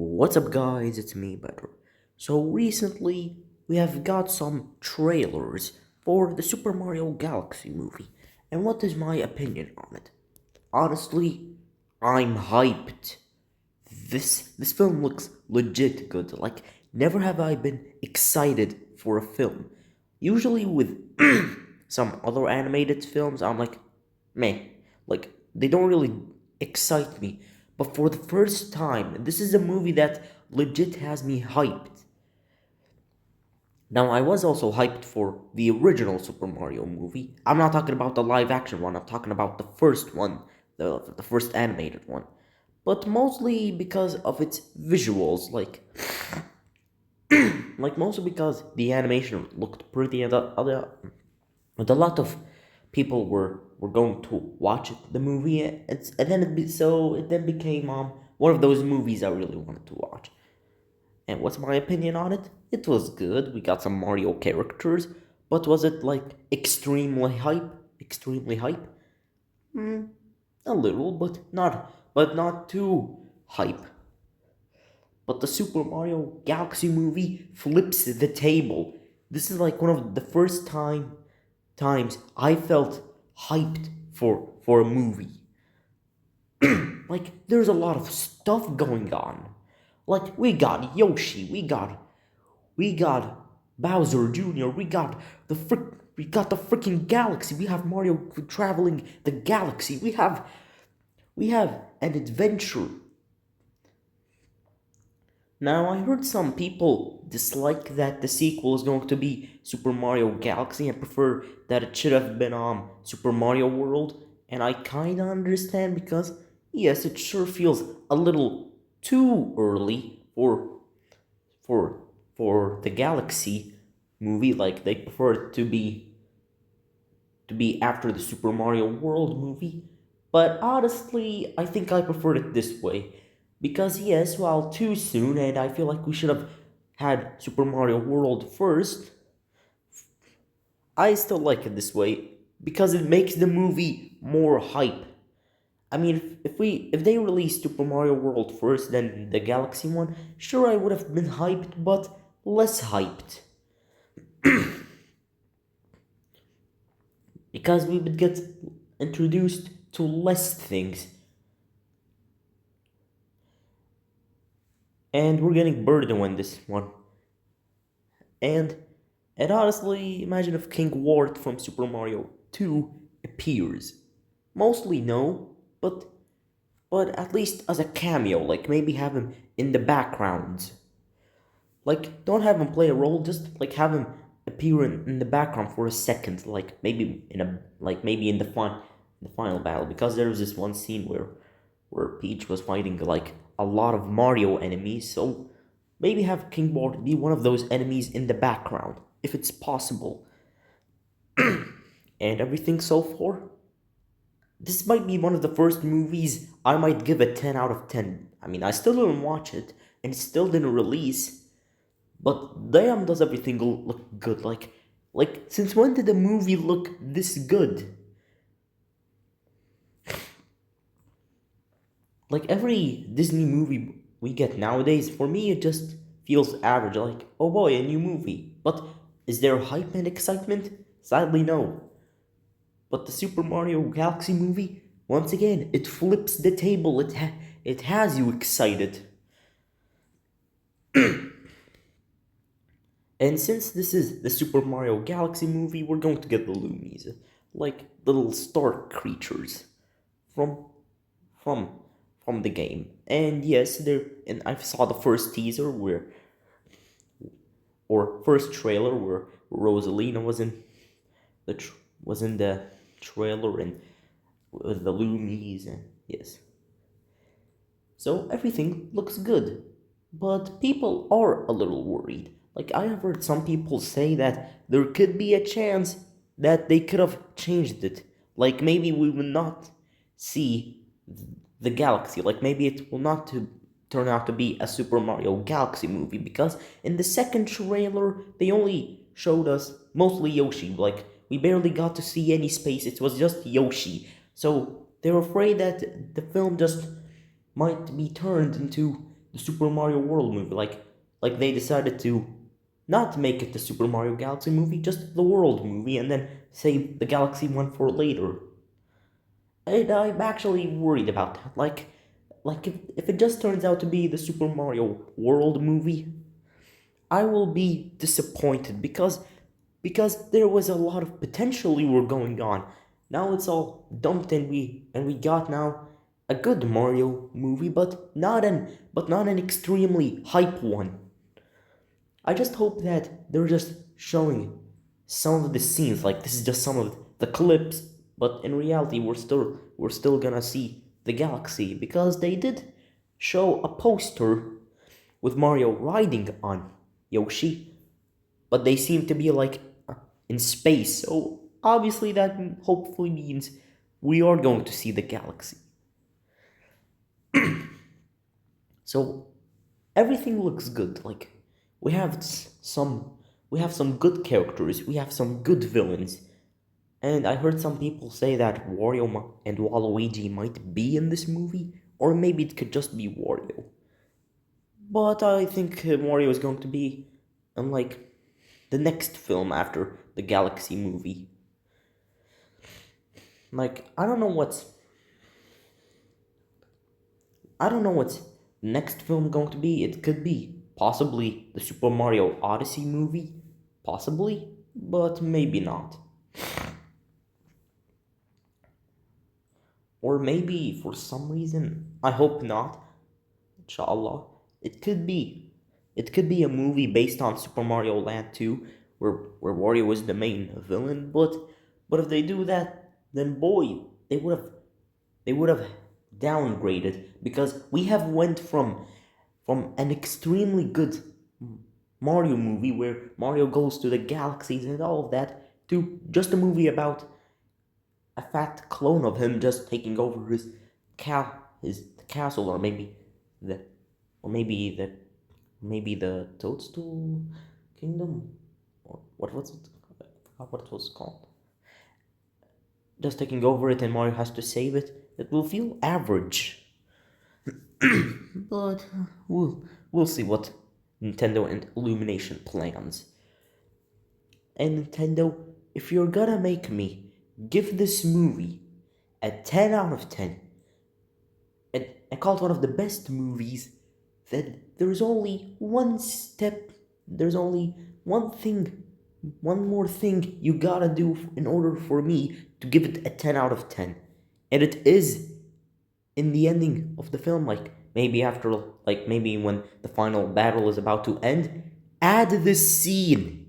What's up, guys? It's me, Better. So, recently we have got some trailers for the Super Mario Galaxy movie, and what is my opinion on it? Honestly, I'm hyped. This film looks legit good. Like, never have I been excited for a film. Usually, with some other animated films, I'm like, meh, like they don't really excite me. But for the first time, this is a movie that legit has me hyped. Now, I was also hyped for the original Super Mario movie. I'm not talking about the live action one, I'm talking about the first one, the first animated one. But mostly because of its visuals, like mostly because the animation looked pretty and a lot of people were going to watch the movie, and then it then became one of those movies I really wanted to watch. And what's my opinion on it? It was good. We got some Mario characters, but was it like extremely hype? Extremely hype? A little, but not too hype. But the Super Mario Galaxy movie flips the table. This is like one of the first times I felt hyped for a movie. Like there's a lot of stuff going on. Like we got Bowser Jr., we got the freaking galaxy. We have Mario traveling the galaxy. We have an adventure. Now, I heard some people dislike that the sequel is going to be Super Mario Galaxy and prefer that it should have been Super Mario World, and I kinda understand because yes, it sure feels a little too early for for the Galaxy movie. Like they prefer it to be after the Super Mario World movie. But honestly, I think I preferred it this way. Because, yes, while too soon, and I feel like we should have had Super Mario World first, I still like it this way because it makes the movie more hype. I mean, if they released Super Mario World first, then the Galaxy one, sure I would have been hyped, but less hyped because we would get introduced to less things. And we're getting Birdo in this one. And and honestly, imagine if King Wart from Super Mario 2 appears. Mostly no, but at least as a cameo, like maybe have him in the background. Like don't have him play a role, just like have him appear in the background for a second, like maybe in the final battle, because there was this one scene where Peach was fighting like a lot of Mario enemies, so maybe have King Bart be one of those enemies in the background, if it's possible. And everything so far, this might be one of the first movies I might give a 10 out of 10. I mean, I still didn't watch it, and it still didn't release, but damn, does everything look good. Like, since when did a movie look this good? Like, every Disney movie we get nowadays, for me, it just feels average. Like, oh boy, a new movie. But is there hype and excitement? Sadly, no. But the Super Mario Galaxy movie, once again, it flips the table. It has you excited. And since this is the Super Mario Galaxy movie, we're going to get the Loomies, like little star creatures from from from the game. And yes, there. And I saw the first teaser or first trailer where Rosalina the tr- was in the trailer and with the Loomies, and yes, so everything looks good. But people are a little worried. Like, I have heard some people say that there could be a chance that they could have changed it. Like, maybe we will not see the galaxy. Like, maybe it will not turn out to be a Super Mario Galaxy movie because in the second trailer, they only showed us mostly Yoshi. Like, we barely got to see any space, it was just Yoshi. So, they're afraid that the film just might be turned into the Super Mario World movie. Like they decided to not make it the Super Mario Galaxy movie, just the World movie, and then save the Galaxy one for later. And I'm actually worried about that. Like if it just turns out to be the Super Mario World movie, I will be disappointed because there was a lot of potential we were going on. Now it's all dumped and we got now a good Mario movie, but not an extremely hype one. I just hope that they're just showing some of the scenes, like this is just some of the clips, but in reality we're still gonna see the galaxy because they did show a poster with Mario riding on Yoshi, but they seem to be like in space. So obviously that hopefully means we are going to see the galaxy. So everything looks good. Like we have some we have some good characters, we have some good villains. And I heard some people say that and Waluigi might be in this movie, or maybe it could just be Wario. But I think Wario is going to be in like the next film after the Galaxy movie. Like I don't know what's next film going to be. It could be possibly the Super Mario Odyssey movie, possibly, but maybe not. Or maybe for some reason, I hope not. Inshallah, it could be. It could be a movie based on Super Mario Land 2, where Wario is the main villain. But if they do that, then boy, they would have downgraded because we have went from an extremely good Mario movie where Mario goes to the galaxies and all of that to just a movie about a fat clone of him just taking over his castle, the or maybe the Toadstool Kingdom, or what was it? I forgot what it was called. Just taking over it and Mario has to save it. It will feel average, but we'll see what Nintendo and Illumination plans. And Nintendo, if you're gonna make me give this movie a 10 out of 10, and I call it one of the best movies, then there's only one thing, one more thing you gotta do in order for me to give it a 10 out of 10. And it is in the ending of the film, maybe when the final battle is about to end, add this scene.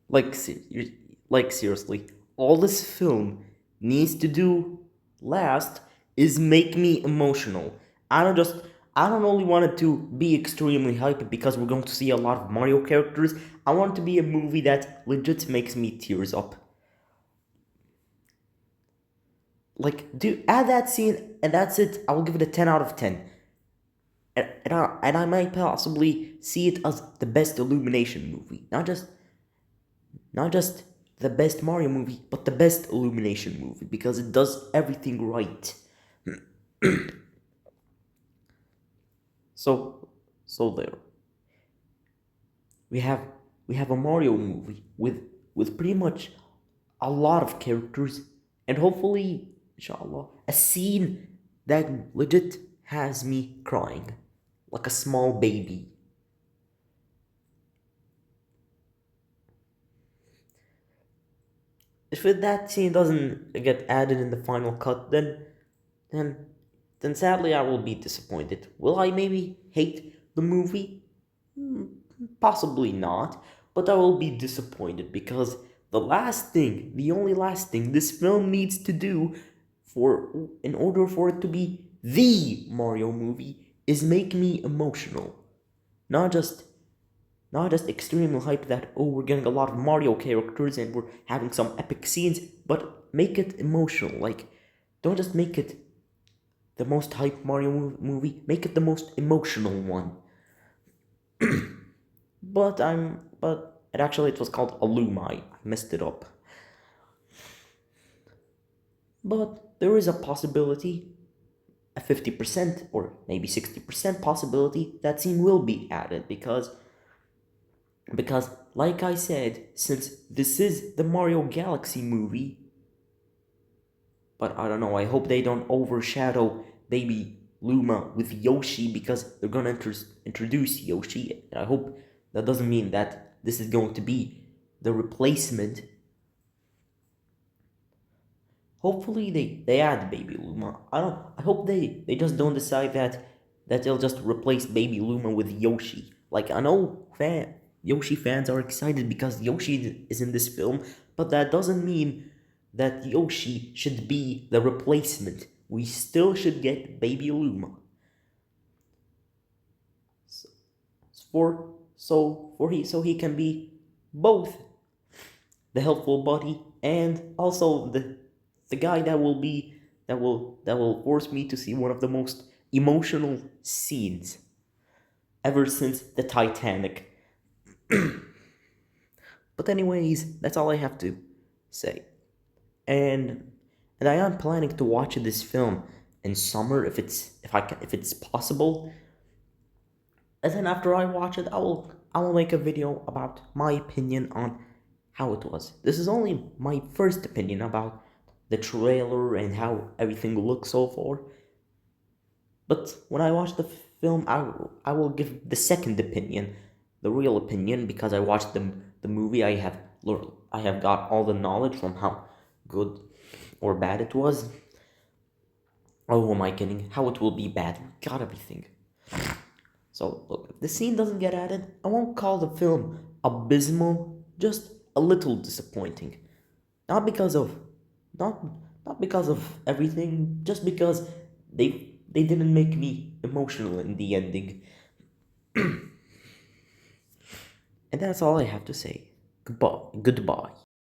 Like, like seriously, all this film needs to do last is make me emotional. I don't just, I don't only want it to be extremely hyped because we're going to see a lot of Mario characters. I want it to be a movie that legit makes me tears up. Like, do add that scene, and that's it. I will give it a 10 out of 10. And I might possibly see it as the best Illumination movie. Not just the best Mario movie, but the best Illumination movie because it does everything right. So, so there we have we have a Mario movie with pretty much a lot of characters and hopefully, inshallah, a scene that legit has me crying like a small baby. If that scene doesn't get added in the final cut, then then sadly I will be disappointed. Will I maybe hate the movie? Possibly not, but I will be disappointed because the only last thing this film needs to do for in order for it to be the Mario movie is make me emotional. Not just not just extremely hype that, oh, we're getting a lot of Mario characters and we're having some epic scenes, but make it emotional. Like, don't just make it the most hype Mario movie, make it the most emotional one. But it actually it was called Aluma. I messed it up. But there is a possibility, a 50% or maybe 60% possibility that scene will be added because like I said, since this is the Mario Galaxy movie, but I don't know, I hope they don't overshadow Baby Luma with Yoshi because they're gonna introduce Yoshi. I hope that doesn't mean that this is going to be the replacement. Hopefully they add Baby Luma. I hope they just don't decide that they'll just replace Baby Luma with Yoshi. Like I know Yoshi fans are excited because Yoshi is in this film, but that doesn't mean that Yoshi should be the replacement. We still should get Baby Luma. So, so he can be both the helpful buddy and also the guy that will force me to see one of the most emotional scenes ever since the Titanic. But anyways, that's all I have to say. And and I am planning to watch this film in summer if it's possible. And then after I watch it, I will make a video about my opinion on how it was. This is only my first opinion about the trailer and how everything looks so far. But when I watch the film, I will give the second opinion, the real opinion, because I watched the movie. I have got all the knowledge from how good or bad it was. Oh, who am I kidding? How it will be bad? Got everything. So look, if the scene doesn't get added, I won't call the film abysmal. Just a little disappointing. Not because of not not because of everything, just because they didn't make me emotional in the ending. And that's all I have to say. Goodbye. Goodbye.